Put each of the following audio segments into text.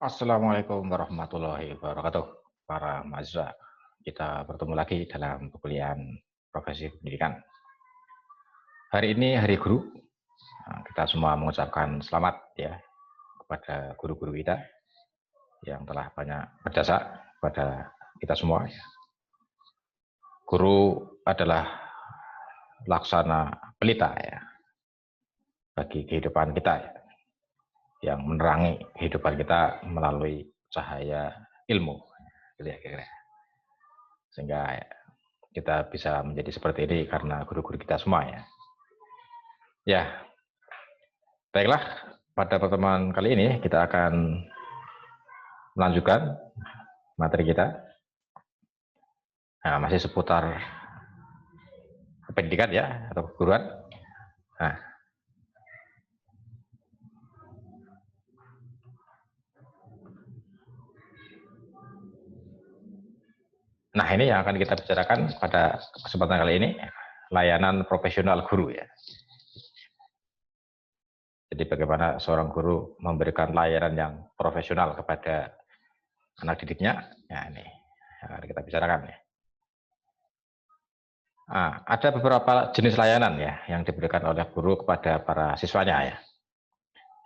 Assalamualaikum warahmatullahi wabarakatuh. Para mahasiswa, kita bertemu lagi dalam perkuliahan profesi pendidikan. Hari ini Hari Guru. Kita semua mengucapkan selamat ya kepada guru-guru kita yang telah banyak berjasa pada kita semua. Guru adalah laksana pelita ya bagi kehidupan kita ya, yang menerangi kehidupan kita melalui cahaya ilmu. Gitu ya, kira-kira. Sehingga kita bisa menjadi seperti ini karena guru-guru kita semua ya. Ya, baiklah, pada pertemuan kali ini kita akan melanjutkan materi kita. Nah, masih seputar pendidikan ya, atau keguruan. Nah, ini yang akan kita bicarakan pada kesempatan kali ini, layanan profesional guru ya. Jadi bagaimana seorang guru memberikan layanan yang profesional kepada anak didiknya, ya ini yang akan kita bicarakan ya. Nah, ada beberapa jenis layanan ya yang diberikan oleh guru kepada para siswanya ya.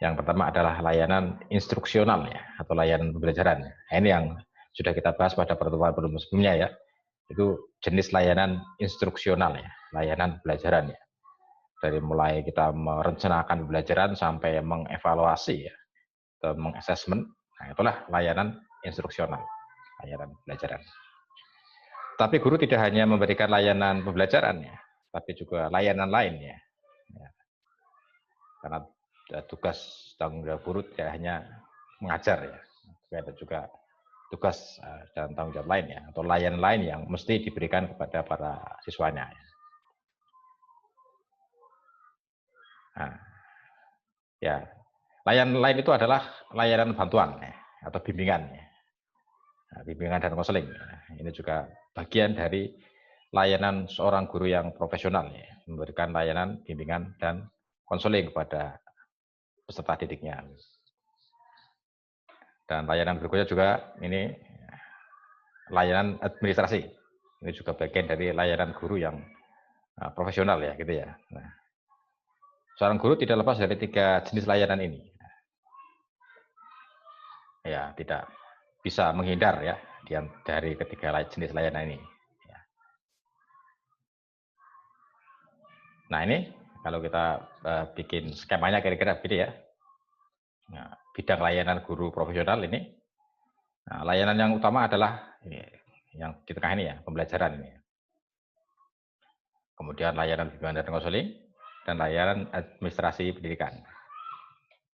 Yang pertama adalah layanan instruksional ya, atau layanan pembelajaran. Nah, ini yang sudah kita bahas pada pertemuan sebelumnya ya. Itu jenis layanan instruksional ya, layanan pembelajaran ya. Dari mulai kita merencanakan pembelajaran sampai mengevaluasi ya, atau mengassessment. Nah, itulah layanan instruksional, layanan pembelajaran. Tapi guru tidak hanya memberikan layanan pembelajaran ya, tapi juga layanan lain ya. Karena tugas tanggung jawab guru tidak hanya mengajar ya, tapi ada juga tugas dan tanggung jawab lain ya, atau layanan lain yang mesti diberikan kepada para siswanya. Nah, ya, layanan lain itu adalah layanan bantuan ya, atau bimbingan ya. Nah, bimbingan dan konseling. Nah, ini juga bagian dari layanan seorang guru yang profesional ya, memberikan layanan bimbingan dan konseling kepada peserta didiknya. Dan layanan berikutnya juga ini layanan administrasi. Ini juga bagian dari layanan guru yang profesional ya, gitu ya. Nah, seorang guru tidak lepas dari 3 jenis layanan ini. Ya, tidak bisa menghindar ya dari ketiga jenis layanan ini. Nah, ini kalau kita bikin skemanya kira-kira begini ya. Nah, bidang layanan guru profesional ini, nah, layanan yang utama adalah ini, yang di tengah ini ya, pembelajaran ini. Kemudian layanan bimbingan dan konseling, dan layanan administrasi pendidikan.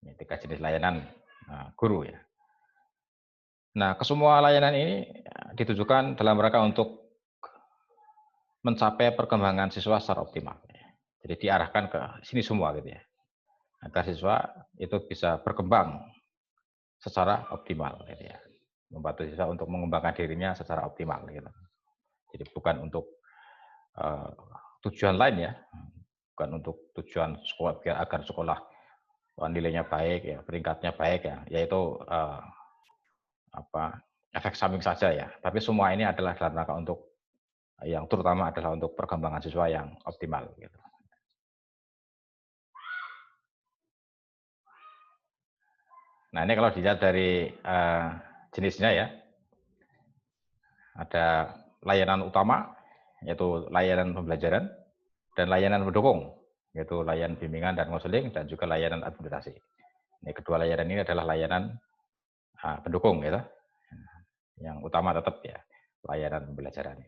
Ini 3 jenis layanan guru ya. Nah, kesemua layanan ini ditujukan dalam rangka untuk mencapai perkembangan siswa secara optimal. Jadi diarahkan ke sini semua gitu ya, agar siswa itu bisa berkembang secara optimal gitu ya, membantu siswa untuk mengembangkan dirinya secara optimal gitu. Jadi bukan untuk tujuan lain ya, bukan untuk tujuan sekolah agar sekolah nilainya baik ya, peringkatnya baik ya, yaitu efek samping saja ya. Tapi semua ini adalah dalam rangka untuk yang terutama adalah untuk perkembangan siswa yang optimal gitu. Nah, ini kalau dilihat dari jenisnya ya, ada layanan utama, yaitu layanan pembelajaran, dan layanan pendukung, yaitu layanan bimbingan dan konseling, dan juga layanan administrasi. Ini kedua layanan ini adalah layanan pendukung, gitu. Yang utama tetap ya layanan pembelajaran.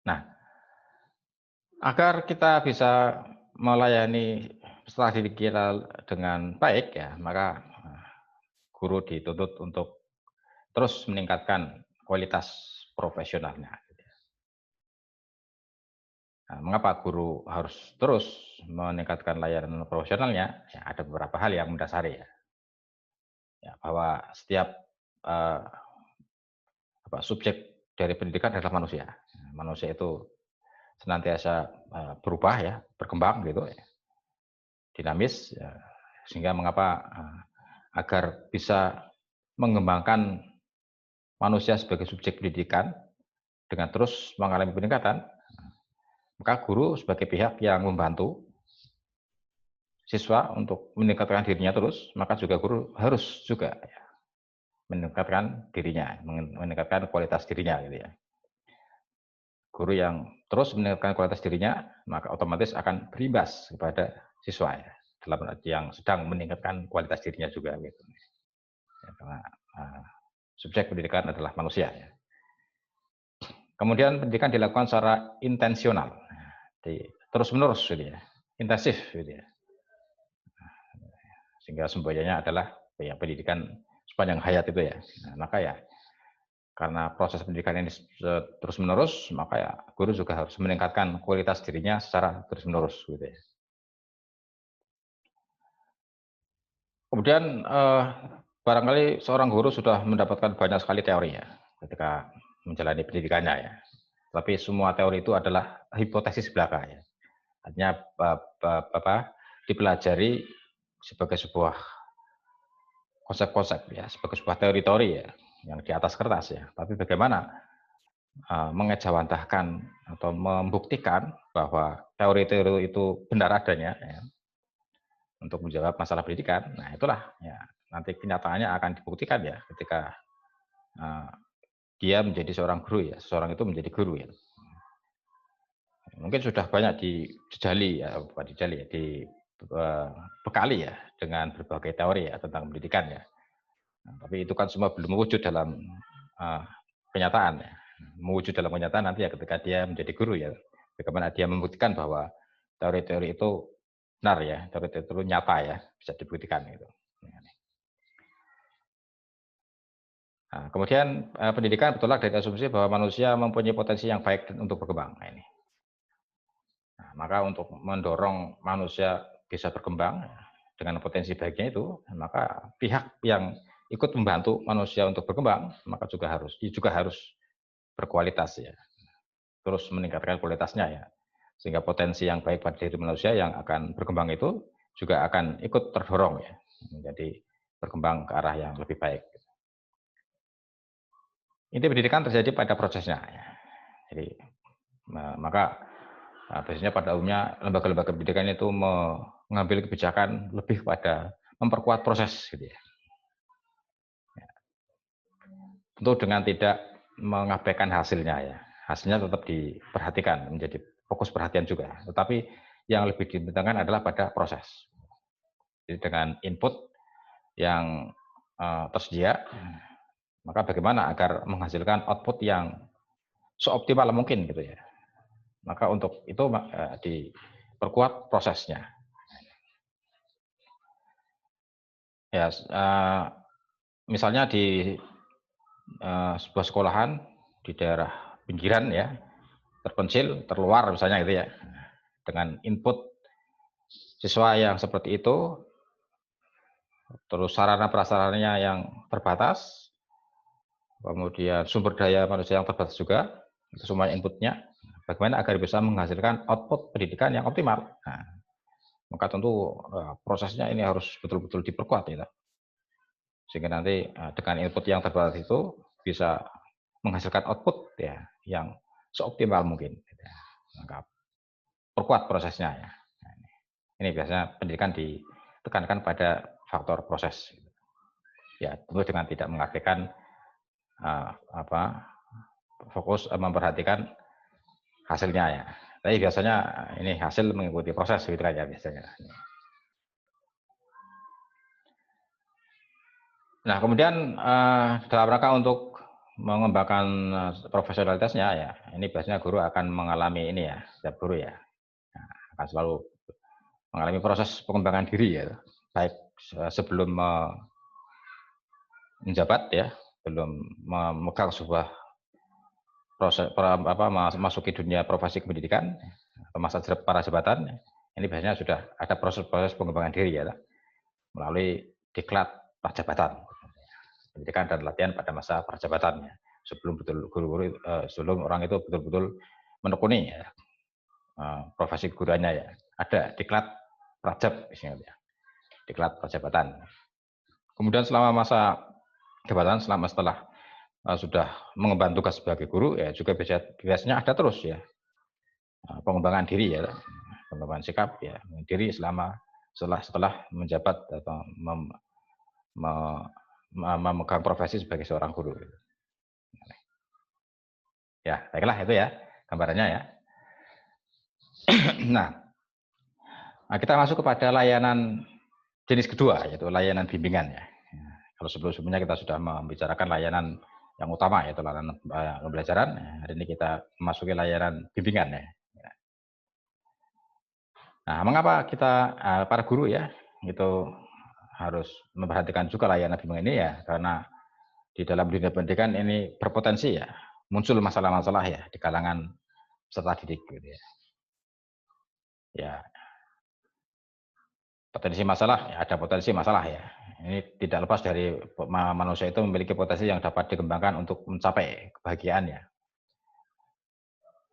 Nah, agar kita bisa melayani peserta didik kita dengan baik ya, maka guru dituntut untuk terus meningkatkan kualitas profesionalnya. Nah, mengapa guru harus terus meningkatkan layanan profesionalnya? Ya, ada beberapa hal yang mendasari ya. Ya, bahwa setiap subjek dari pendidikan adalah manusia. Manusia itu senantiasa berubah ya, berkembang gitu, ya, dinamis. Ya. Sehingga mengapa agar bisa mengembangkan manusia sebagai subjek pendidikan dengan terus mengalami peningkatan, maka guru sebagai pihak yang membantu siswa untuk meningkatkan dirinya terus, maka juga guru harus juga meningkatkan dirinya, meningkatkan kualitas dirinya gitu ya. Guru yang terus meningkatkan kualitas dirinya, maka otomatis akan berimbas kepada siswa ya, dalam arti yang sedang meningkatkan kualitas dirinya juga gitu. Ya, karena subjek pendidikan adalah manusia ya. Kemudian pendidikan dilakukan secara intensional, terus-menerus gitu ya, intensif gitu ya. Sehingga semboyannya adalah ya, pendidikan sepanjang hayat itu ya. Nah, maka ya karena proses pendidikan ini terus-menerus, maka ya guru juga harus meningkatkan kualitas dirinya secara terus-menerus gitu ya. Kemudian barangkali seorang guru sudah mendapatkan banyak sekali teori ya ketika menjalani pendidikannya ya. Tapi semua teori itu adalah hipotesis belaka ya. Artinya dipelajari sebagai sebuah konsep-konsep ya, sebagai sebuah teori-teori ya yang di atas kertas ya. Tapi bagaimana mengejawantahkan atau membuktikan bahwa teori-teori itu benar adanya ya, untuk menjawab masalah pendidikan. Nah, itulah ya nanti kenyataannya akan dibuktikan ya ketika dia menjadi seorang guru ya, seseorang itu menjadi guru ya. Mungkin sudah banyak dijajali ya, bukan dijali ya, dibekali ya dengan berbagai teori ya tentang pendidikan ya. Nah, tapi itu kan semua belum mewujud dalam kenyataan ya. Mewujud dalam kenyataan nanti ya ketika dia menjadi guru ya. Bagaimana dia membuktikan bahwa teori-teori itu benar ya, teori-teori itu nyata ya, bisa dibuktikan gitu. Nah, kemudian pendidikan bertolak dari asumsi bahwa manusia mempunyai potensi yang baik untuk berkembang. Nah, ini. Nah, maka untuk mendorong manusia bisa berkembang dengan potensi baiknya itu, maka pihak yang ikut membantu manusia untuk berkembang, maka juga harus berkualitas ya. Terus meningkatkan kualitasnya ya. Sehingga potensi yang baik pada diri manusia yang akan berkembang itu juga akan ikut terdorong ya. Menjadi berkembang ke arah yang lebih baik. Inti pendidikan terjadi pada prosesnya ya. Jadi maka biasanya pada umumnya lembaga-lembaga pendidikan itu mengambil kebijakan lebih pada memperkuat proses gitu ya. Tentu dengan tidak mengabaikan hasilnya ya. Hasilnya tetap diperhatikan, menjadi fokus perhatian juga. Tetapi yang lebih ditentukan adalah pada proses. Jadi dengan input yang tersedia, maka bagaimana agar menghasilkan output yang seoptimal mungkin gitu ya. Maka untuk itu diperkuat prosesnya. Ya, misalnya di sebuah sekolahan di daerah pinggiran ya, terpencil, terluar misalnya gitu ya. Dengan input siswa yang seperti itu, terus sarana prasarananya yang terbatas, kemudian sumber daya manusia yang terbatas juga, itu semua inputnya, bagaimana agar bisa menghasilkan output pendidikan yang optimal. Nah, maka tentu prosesnya ini harus betul-betul diperkuat ya. Sehingga nanti dengan input yang terbatas itu bisa menghasilkan output ya yang seoptimal mungkin. Maka perkuat prosesnya ya. Ini biasanya pendidikan ditekankan pada faktor proses. Ya, tentu dengan tidak mengabaikan fokus memperhatikan hasilnya ya. Tapi biasanya ini hasil mengikuti proses gitu kan ya biasanya. Nah, kemudian dalam rangka untuk mengembangkan profesionalitasnya ya, ini biasanya guru akan mengalami ini ya, setiap guru ya, akan selalu mengalami proses pengembangan diri ya, baik sebelum menjabat ya, belum memegang sebuah proses masuki dunia profesi pendidikan atau masa para jabatan, ini biasanya sudah ada proses-proses pengembangan diri ya, melalui diklat prajabatan. Pendidikan dan latihan pada masa prajabatannya sebelum guru-guru sebelum orang itu betul-betul menekuni ya, profesi gurunya ya, ada diklat prajab misalnya ya. diklat jabatan. Kemudian selama masa jabatan, setelah sudah mengemban tugas sebagai guru, ya juga biasanya ada terus ya pengembangan diri ya, pengembangan sikap ya, diri setelah menjabat atau memegang profesi sebagai seorang guru. Ya, baiklah itu ya gambarannya ya. Nah, kita masuk kepada layanan jenis kedua, yaitu layanan bimbingan ya. Kalau sebelumnya kita sudah membicarakan layanan yang utama, yaitu layanan pembelajaran. Hari ini kita memasuki layanan bimbingan ya. Nah, mengapa kita para guru ya itu harus memperhatikan juga layanan bimbingan ini ya? Karena di dalam dunia pendidikan ini berpotensi ya muncul masalah-masalah ya di kalangan peserta didik gitu ya. Ya, potensi masalah, ya ada potensi masalah ya. Ini tidak lepas dari manusia itu memiliki potensi yang dapat dikembangkan untuk mencapai kebahagiaan ya.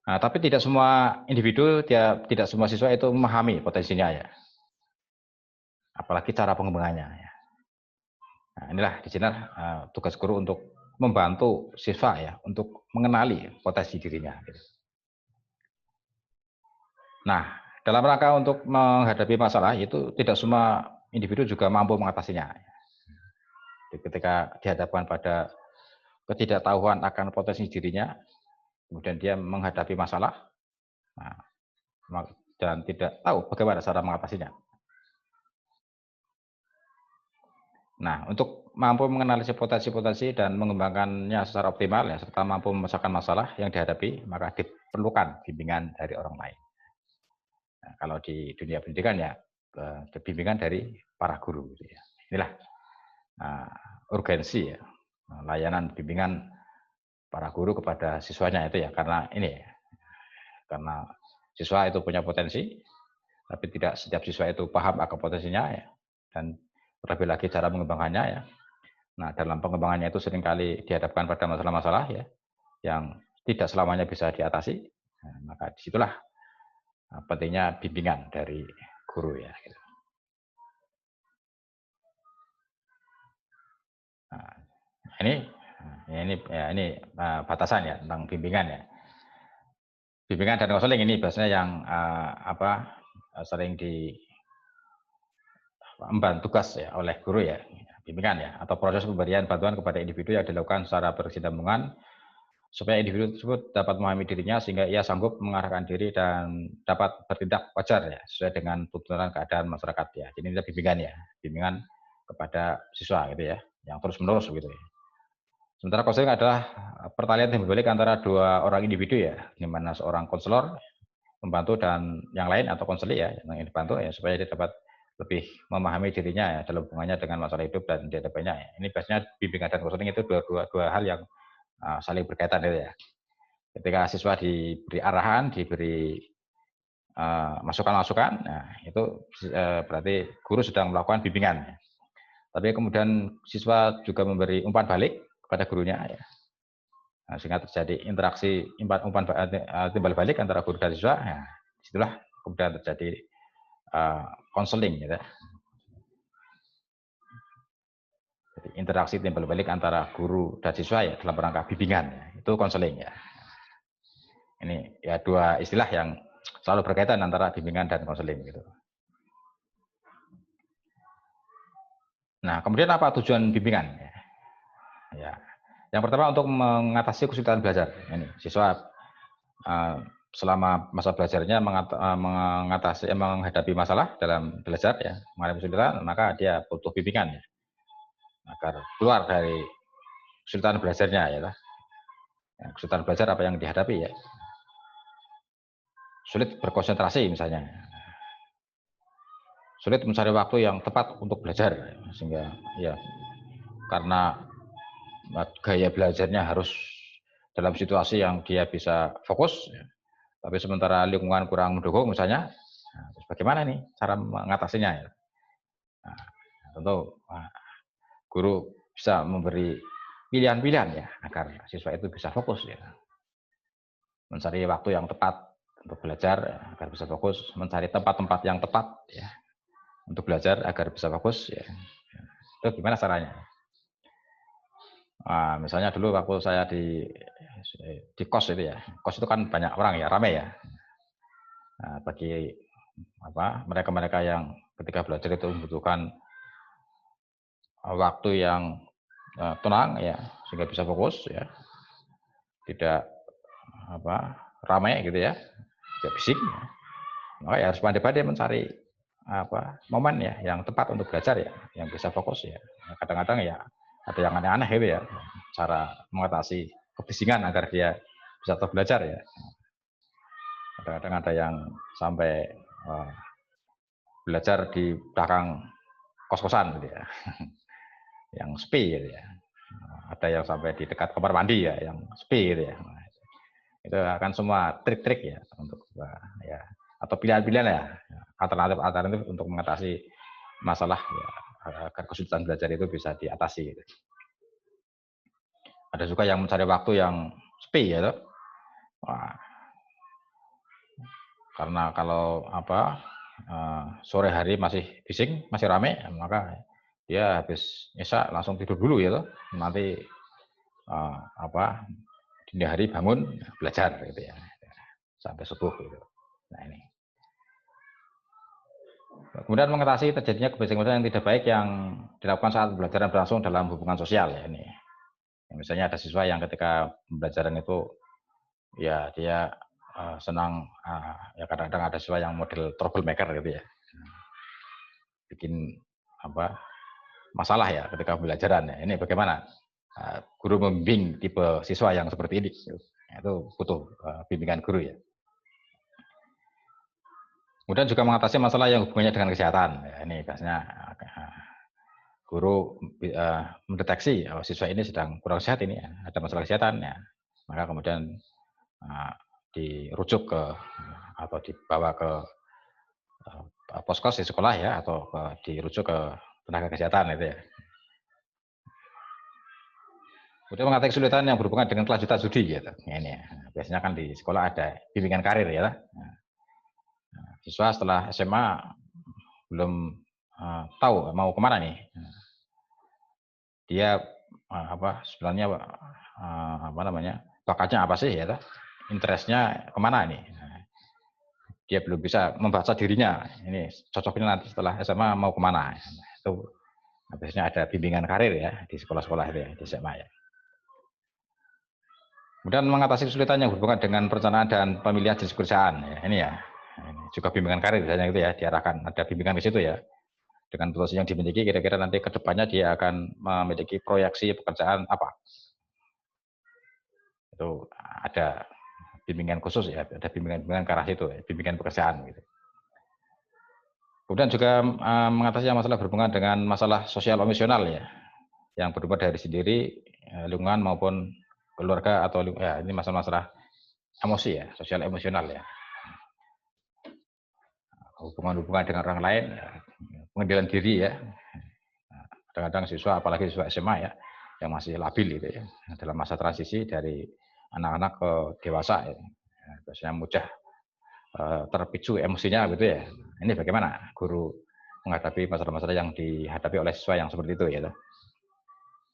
Nah, tapi tidak semua individu, tidak semua siswa itu memahami potensinya ya. Apalagi cara pengembangannya ya. Nah, inilah di sini tugas guru untuk membantu siswa ya untuk mengenali potensi dirinya. Gitu. Nah, dalam rangka untuk menghadapi masalah itu tidak semua individu juga mampu mengatasinya. Ketika dihadapkan pada ketidaktahuan akan potensi dirinya, kemudian dia menghadapi masalah, dan tidak tahu bagaimana cara mengatasinya. Nah, untuk mampu menganalisis potensi-potensi dan mengembangkannya secara optimal, ya, serta mampu memecahkan masalah yang dihadapi, maka diperlukan bimbingan dari orang lain. Nah, kalau di dunia pendidikan ya bimbingan dari para guru. Gitu ya. Inilah urgensi ya, layanan bimbingan para guru kepada siswanya itu ya, karena ini ya, karena siswa itu punya potensi, tapi tidak setiap siswa itu paham akan potensinya ya, dan terlebih lagi cara mengembangkannya ya. Nah, dalam pengembangannya itu seringkali dihadapkan pada masalah-masalah ya, yang tidak selamanya bisa diatasi. Nah, maka disitulah pentingnya bimbingan dari guru ya. Nah, ini batasan ya tentang bimbingan ya. Bimbingan dan konseling ini biasanya yang sering diemban tugas ya oleh guru ya, bimbingan ya, atau proses pemberian bantuan kepada individu yang dilakukan secara berkesinambungan supaya individu tersebut dapat memahami dirinya sehingga ia sanggup mengarahkan diri dan dapat bertindak wajar ya sesuai dengan tuntutan keadaan masyarakat ya. Jadi ini bimbingan ya, bimbingan kepada siswa gitu ya, yang terus menerus gitu ya. Sementara konseling adalah pertalian timbal balik antara dua orang individu ya, di mana seorang konselor membantu dan yang lain atau konseli ya yang dibantu ya supaya dia dapat lebih memahami dirinya ya dalam hubungannya dengan masalah hidup dan dihadapinya ya. Ini biasanya bimbingan dan konseling itu dua hal yang saling berkaitan gitu ya. Ketika siswa diberi arahan, diberi masukan-masukan, nah itu berarti guru sedang melakukan bimbingan. Ya. Tapi kemudian siswa juga memberi umpan balik kepada gurunya ya. Nah, sehingga terjadi interaksi umpan timbal balik antara guru dan siswa. Ya, disitulah kemudian terjadi konseling gitu. Jadi, interaksi timbal balik antara guru dan siswa ya dalam rangka bimbingan ya. Itu konseling ya. Ini ya dua istilah yang selalu berkaitan antara bimbingan dan konseling gitu. Nah, kemudian apa tujuan bimbingan? Ya, yang pertama untuk mengatasi kesulitan belajar. Ini siswa selama masa belajarnya menghadapi masalah dalam belajar ya, menghadapi kesulitan, maka dia butuh bimbingan ya, agar keluar dari kesulitan belajarnya ya. Kesulitan belajar apa yang dihadapi ya? Sulit berkonsentrasi misalnya, sulit mencari waktu yang tepat untuk belajar, sehingga ya karena gaya belajarnya harus dalam situasi yang dia bisa fokus, tapi sementara lingkungan kurang mendukung misalnya, nah, terus bagaimana nih cara mengatasinya? Ya? Nah, tentu guru bisa memberi pilihan-pilihan ya agar siswa itu bisa fokus ya, mencari waktu yang tepat untuk belajar ya, agar bisa fokus, mencari tempat-tempat yang tepat ya untuk belajar agar bisa fokus ya. Itu gimana caranya? Nah, misalnya dulu waktu saya di kos itu ya, kos itu kan banyak orang ya, ramai ya. Nah, bagi mereka-mereka yang ketika belajar itu membutuhkan waktu yang tenang ya, sehingga bisa fokus ya, tidak ramai gitu ya, tidak bising. Ya. Maka ya harus pandai-pandai mencari momen ya yang tepat untuk belajar ya, yang bisa fokus ya. Kadang-kadang ya ada yang aneh-aneh gitu ya, cara mengatasi kebisingan agar dia bisa tetap belajar ya. Kadang-kadang ada yang sampai belajar di belakang kos-kosan gitu ya, yang sepi gitu ya. Ada yang sampai di dekat kamar mandi ya, yang sepi gitu ya. Itu akan semua trik-trik ya untuk ya, atau pilihan-pilihan ya, alternatif untuk mengatasi masalah ya, agar kesulitan belajar itu bisa diatasi. Gitu. Ada juga yang mencari waktu yang sepi ya, wah, karena kalau sore hari masih bising, masih ramai, maka dia habis isya langsung tidur dulu ya, nanti dini hari bangun belajar gitu ya, sampai subuh gitu. Nah ini. Kemudian mengatasi terjadinya kebiasaan yang tidak baik yang dilakukan saat pembelajaran berlangsung dalam hubungan sosial ya ini. Misalnya ada siswa yang ketika pembelajaran itu ya dia senang ya kadang-kadang ada siswa yang model troublemaker gitu ya. Bikin masalah ya ketika pembelajaran ya. Ini bagaimana guru membimbing tipe siswa yang seperti ini? Itu butuh bimbingan guru ya. Kemudian juga mengatasi masalah yang hubungannya dengan kesehatan. Ya, ini biasanya guru mendeteksi siswa ini sedang kurang sehat ini, ya, ada masalah kesehatan ya, maka kemudian dirujuk ke atau dibawa ke poskos di sekolah ya, atau dirujuk ke tenaga kesehatan itu ya. Kemudian mengatasi kesulitan yang berhubungan dengan kelanjutan studi gitu. Ya, ini ya. Biasanya kan di sekolah ada bimbingan karir ya. Siswa setelah SMA belum tahu mau kemana nih. Dia sebenarnya bakatnya apa sih ya, interestnya kemana nih. Dia belum bisa membaca dirinya, ini cocoknya nanti setelah SMA mau kemana. Itu biasanya ada bimbingan karir ya di sekolah-sekolah itu ya, di SMA ya. Kemudian mengatasi kesulitan yang berhubungan dengan perencanaan dan pemilihan jenis pekerjaan ya, ini ya. Ini juga bimbingan karir biasanya itu ya, diarahkan ada bimbingan ke situ ya. Dengan potensi yang dimiliki, kira-kira nanti ke depannya dia akan memiliki proyeksi pekerjaan apa. Itu ada bimbingan khusus ya, ada bimbingan ke arah situ, ya, bimbingan pekerjaan gitu. Kemudian juga mengatasi masalah berhubungan dengan masalah sosial emosional ya, yang berhubungan dari sendiri, lingkungan maupun keluarga atau ya ini masalah-masalah emosi ya, sosial emosional ya. Hubungan-hubungan dengan orang lain, ya, pengendalian diri ya. Kadang-kadang siswa, apalagi siswa SMA ya, yang masih labil gitu ya, dalam masa transisi dari anak-anak ke dewasa ya. Biasanya mudah terpicu emosinya gitu ya. Ini bagaimana guru menghadapi masalah-masalah yang dihadapi oleh siswa yang seperti itu ya.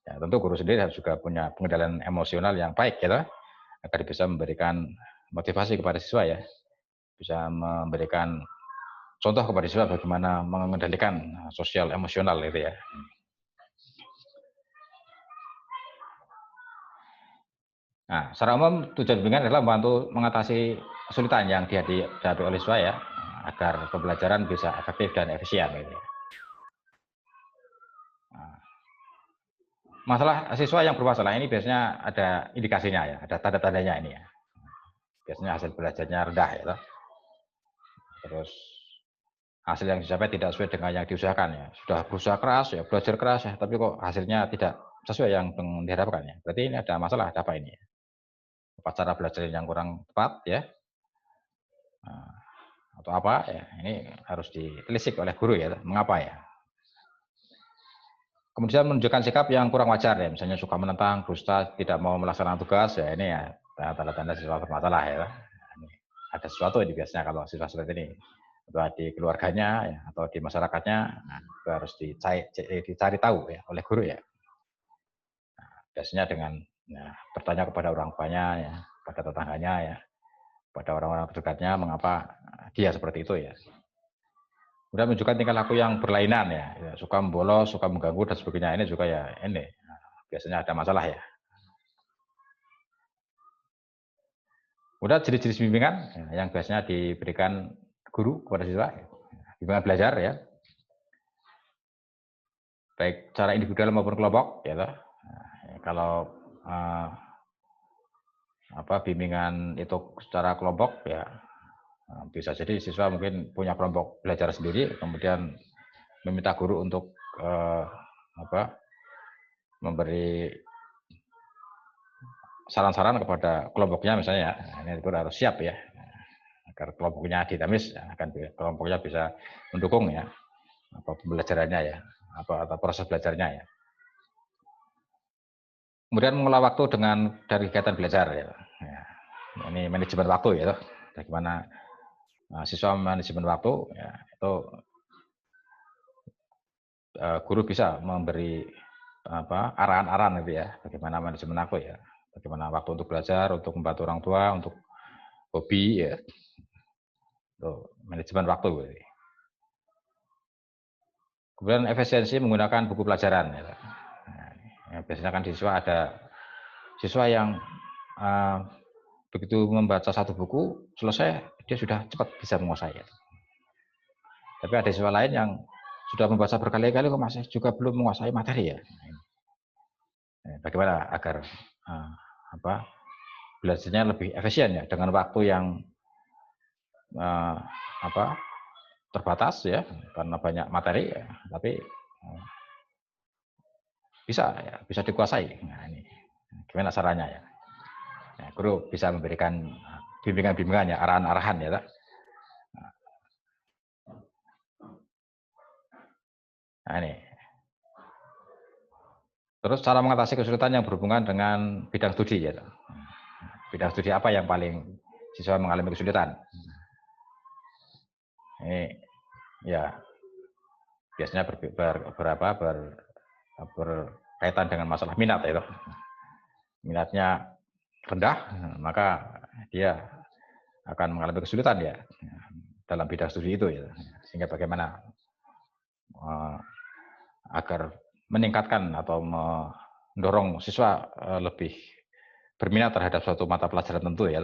Ya, tentu guru sendiri harus juga punya pengendalian emosional yang baik ya, agar bisa memberikan motivasi kepada siswa ya, bisa memberikan contoh kepada siswa bagaimana mengendalikan sosial emosional itu ya. Nah, secara umum tujuan bimbingan adalah membantu mengatasi kesulitan yang dihadapi oleh siswa ya, agar pembelajaran bisa efektif dan efisien gitu ya. Masalah siswa yang bermasalah ini biasanya ada indikasinya ya, ada tanda-tandanya ini ya. Biasanya hasil belajarnya rendah ya. Terus hasil yang dicapai tidak sesuai dengan yang diusahakan ya. Sudah berusaha keras ya, belajar keras ya, tapi kok hasilnya tidak sesuai yang diharapkan ya. Berarti ini ada masalah, ada apa ini ya? Apa cara belajar yang kurang tepat ya? Atau apa ya? Ini harus ditelisik oleh guru ya. Mengapa ya? Kemudian menunjukkan sikap yang kurang wajar ya, misalnya suka menentang, dusta, tidak mau melaksanakan tugas ya, ini ya tanda-tanda siswa bermasalah ya. Ini ada sesuatu ini biasanya kalau siswa seperti ini. atau di keluarganya ya, atau di masyarakatnya, nah, itu harus dicari tahu ya oleh guru ya. Biasanya dengan ya, bertanya kepada orang tuanya ya, pada tetangganya ya, pada orang-orang terdekatnya mengapa dia seperti itu ya. Kemudian menunjukkan tingkah laku yang berlainan ya, suka membolos, suka mengganggu dan sebagainya. Ini juga ya ini biasanya ada masalah ya. Kemudian jenis-jenis bimbingan ya, yang biasanya diberikan guru kepada siswa, bimbingan belajar ya, baik secara individual maupun kelompok ya. Nah, kalau bimbingan itu secara kelompok ya, bisa jadi siswa mungkin punya kelompok belajar sendiri, kemudian meminta guru untuk memberi saran-saran kepada kelompoknya misalnya ya. Nah, ini itu harus siap ya, agar kelompoknya dinamis, akan kelompoknya bisa mendukung ya pembelajarannya ya, atau proses belajarnya ya. Kemudian mengelola waktu dari kegiatan belajar ya. Ini manajemen waktu ya, bagaimana siswa manajemen waktu ya, itu guru bisa memberi arahan-arahan gitu ya, bagaimana manajemen waktu ya, bagaimana waktu untuk belajar, untuk membantu orang tua, untuk hobi ya, untuk manajemen waktu gitu. Kemudian efisiensi menggunakan buku pelajaran ya. Nah, biasanya kan di siswa ada siswa yang begitu membaca satu buku selesai dia sudah cepat bisa menguasai ya. Tapi ada siswa lain yang sudah membaca berkali-kali kok masih juga belum menguasai materi ya. Bagaimana agar belajarnya lebih efisien ya, dengan waktu yang terbatas ya, karena banyak materi ya, tapi bisa dikuasai. Nah, ini gimana caranya ya? Nah, guru bisa memberikan bimbingan-bimbingan ya, arahan-arahan ya. Nah, ini. Terus cara mengatasi kesulitan yang berhubungan dengan bidang studi ya. Bidang studi apa yang paling siswa mengalami kesulitan? Ini ya biasanya berkaitan dengan masalah minat itu. Minatnya rendah, maka dia akan mengalami kesulitan ya dalam bidang studi itu ya. Sehingga bagaimana agar meningkatkan atau mendorong siswa lebih berminat terhadap suatu mata pelajaran tentu ya.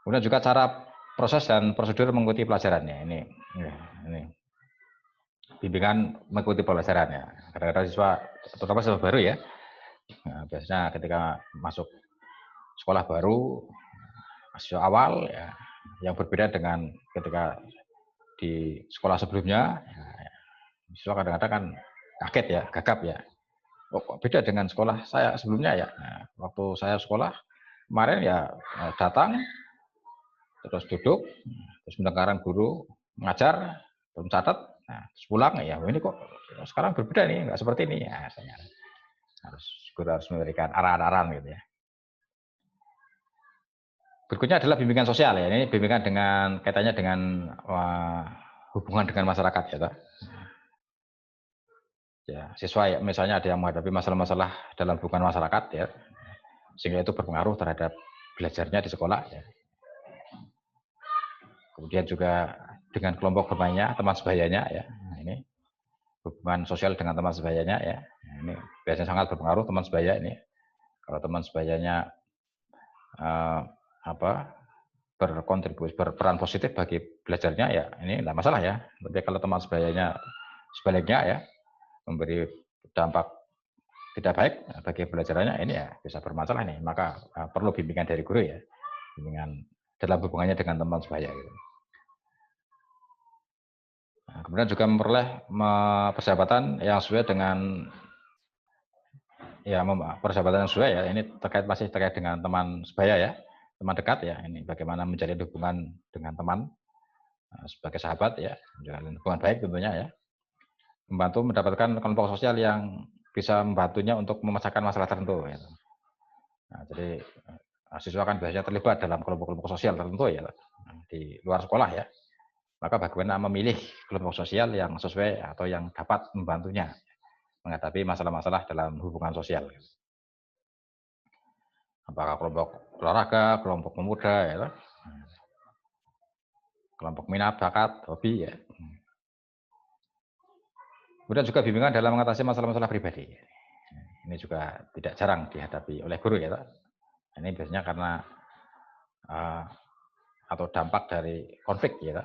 Kemudian juga cara proses dan prosedur mengikuti pelajarannya ini bimbingan mengikuti pelajaran ya. Kadang-kadang siswa, terutama siswa baru ya, nah, biasanya ketika masuk sekolah baru, siswa awal ya, yang berbeda dengan ketika di sekolah sebelumnya, ya, siswa kadang-kadang kan kaget ya, gagap ya. Oh, kok beda dengan sekolah saya sebelumnya ya. Nah, waktu saya sekolah kemarin ya datang, terus duduk, terus mendengarkan guru mengajar, terus catat, nah, terus pulang ya. Ini kok sekarang berbeda nih, nggak seperti ini ya. Guru harus memberikan arahan-arahan gitu ya. Berikutnya adalah bimbingan sosial ya. Ini bimbingan dengan kaitannya dengan hubungan dengan masyarakat ya. Ya, siswa ya, misalnya ada yang menghadapi masalah-masalah dalam hubungan masyarakat ya, sehingga itu berpengaruh terhadap belajarnya di sekolah ya. Kemudian juga dengan kelompok bermainnya, teman sebayanya ya. Nah, ini hubungan sosial dengan teman sebayanya ya. Nah, ini biasanya sangat berpengaruh teman sebaya ini. Kalau teman sebayanya berkontribusi, berperan positif bagi belajarnya ya, ini tidak masalah ya. Tapi kalau teman sebayanya sebaliknya ya, memberi dampak tidak baik bagi pelajarannya, ini ya bisa bermasalah nih. Maka perlu bimbingan dari guru ya, bimbingan dalam hubungannya dengan teman sebaya. Gitu. Nah, kemudian juga memperoleh persahabatan yang sesuai dengan persahabatan yang sesuai ya. Ini masih terkait dengan teman sebaya ya, teman dekat ya. Ini bagaimana menjalin hubungan dengan teman sebagai sahabat ya, menjalin hubungan baik tentunya ya. Membantu mendapatkan kelompok sosial yang bisa membantunya untuk memecahkan masalah tertentu. Ya. Nah, jadi siswa kan biasanya terlibat dalam kelompok-kelompok sosial tertentu ya di luar sekolah ya. Maka bagaimana memilih kelompok sosial yang sesuai atau yang dapat membantunya menghadapi masalah-masalah dalam hubungan sosial. Apakah kelompok olahraga, kelompok pemuda, ya, kelompok minat, bakat, hobi, ya. Kemudian juga bimbingan dalam mengatasi masalah-masalah pribadi. Ini juga tidak jarang dihadapi oleh guru ya. Ini biasanya karena atau dampak dari konflik ya.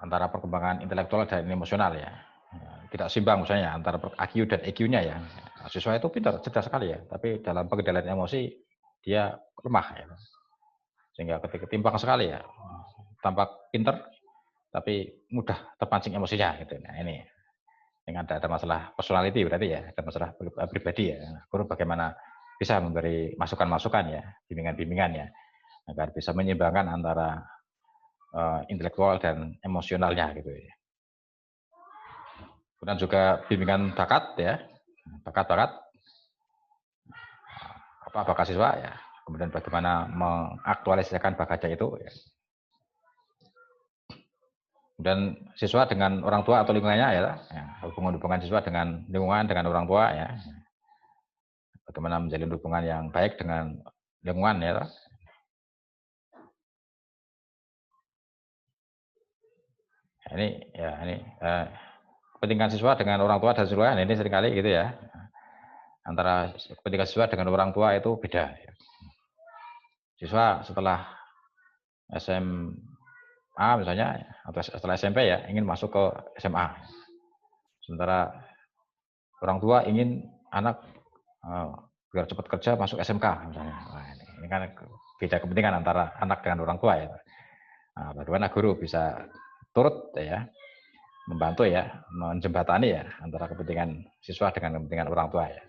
Antara perkembangan intelektual dan emosional ya. Tidak seimbang misalnya antara IQ dan EQ-nya ya. Siswa itu pintar, cerdas sekali ya, tapi dalam pengendalian emosi dia lemah ya. Sehingga ketika timpang sekali ya, tampak pintar tapi mudah terpancing emosinya gitu. Nah, ini dengan ada masalah personality berarti ya, ada masalah pribadi ya. Guru bagaimana bisa memberi masukan-masukan ya, bimbingan-bimbingan ya, agar bisa menyeimbangkan antara intelektual dan emosionalnya gitu ya. Kemudian juga bimbingan bakat ya, bakat-bakat apa bakat siswa ya. Kemudian bagaimana mengaktualisasikan bakatnya itu ya. Dan siswa dengan orang tua atau lingkungannya ya, hubungan-hubungan siswa dengan lingkungan, dengan orang tua ya. Bagaimana menjalin hubungan yang baik dengan lingkungan ya. Ini kepentingan siswa dengan orang tua dan siswa ini seringkali gitu ya. Antara kepentingan siswa dengan orang tua itu beda. Siswa setelah SMA misalnya atau setelah SMP ya ingin masuk ke SMA. Sementara orang tua ingin anak biar cepat kerja masuk SMK misalnya. Nah, ini kan beda kepentingan antara anak dengan orang tua ya. Nah, bagaimana guru bisa turut ya membantu ya menjembatani ya antara kepentingan siswa dengan kepentingan orang tua ya.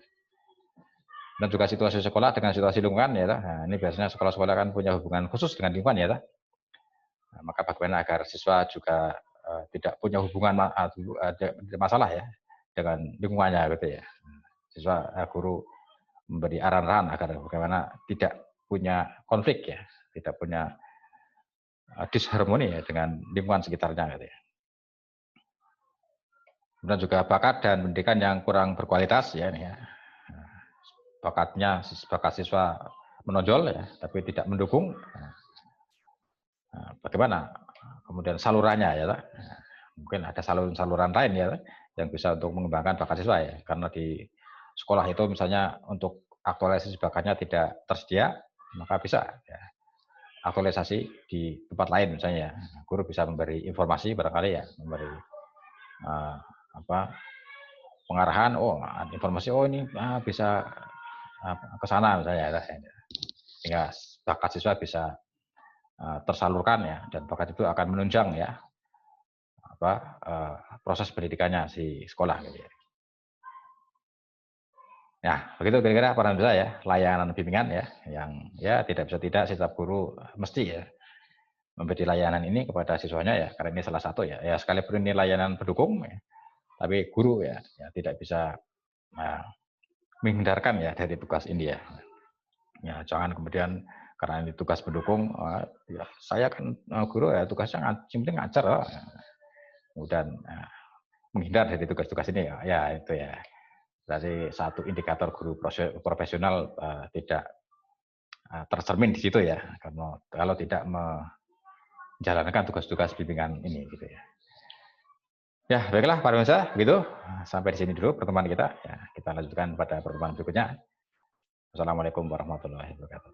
Dan juga situasi sekolah dengan situasi lingkungan ya. Nah, ini biasanya sekolah-sekolah kan punya hubungan khusus dengan lingkungan ya. Nah, maka bagaimana agar siswa juga tidak punya hubungan masalah ya dengan lingkungannya gitu ya. Siswa guru memberi arahan-arahan agar bagaimana tidak punya konflik ya, tidak punya disharmoni ya dengan lingkungan sekitarnya gitu ya. Kemudian juga bakat dan pendidikan yang kurang berkualitas ya, ini ya. Bakat siswa menonjol ya, tapi tidak mendukung. Bagaimana kemudian salurannya ya, mungkin ada saluran lain ya yang bisa untuk mengembangkan bakat siswa ya, karena di sekolah itu misalnya untuk aktualisasi bakatnya tidak tersedia, maka bisa ya, aktualisasi di tempat lain misalnya. Guru bisa memberi informasi barangkali ya, memberi pengarahan, informasi ini bisa ke sana misalnya, sehingga bakat siswa bisa tersalurkan ya, dan bakat itu akan menunjang ya proses pendidikannya di sekolah gitu ya. Ya, begitu kira-kira peran saya ya, layanan bimbingan ya, yang ya tidak bisa tidak setiap guru mesti ya memberi layanan ini kepada siswanya ya, karena ini salah satu ya. Ya sekalipun ini layanan pendukung ya, tapi guru ya tidak bisa menghindarkan ya dari tugas ini ya. Ya jangan kemudian karena ini tugas pendukung, ya saya kan guru ya tugasnya penting ngajar, kemudian menghindar dari tugas-tugas ini ya, ya itu ya. Dari satu indikator guru profesional tidak tercermin di situ ya, karena kalau tidak menjalankan tugas-tugas bimbingan ini gitu ya. Ya baiklah Pak Pemirsa, begitu sampai di sini dulu pertemuan kita. Ya, kita lanjutkan pada pertemuan berikutnya. Wassalamualaikum warahmatullahi wabarakatuh.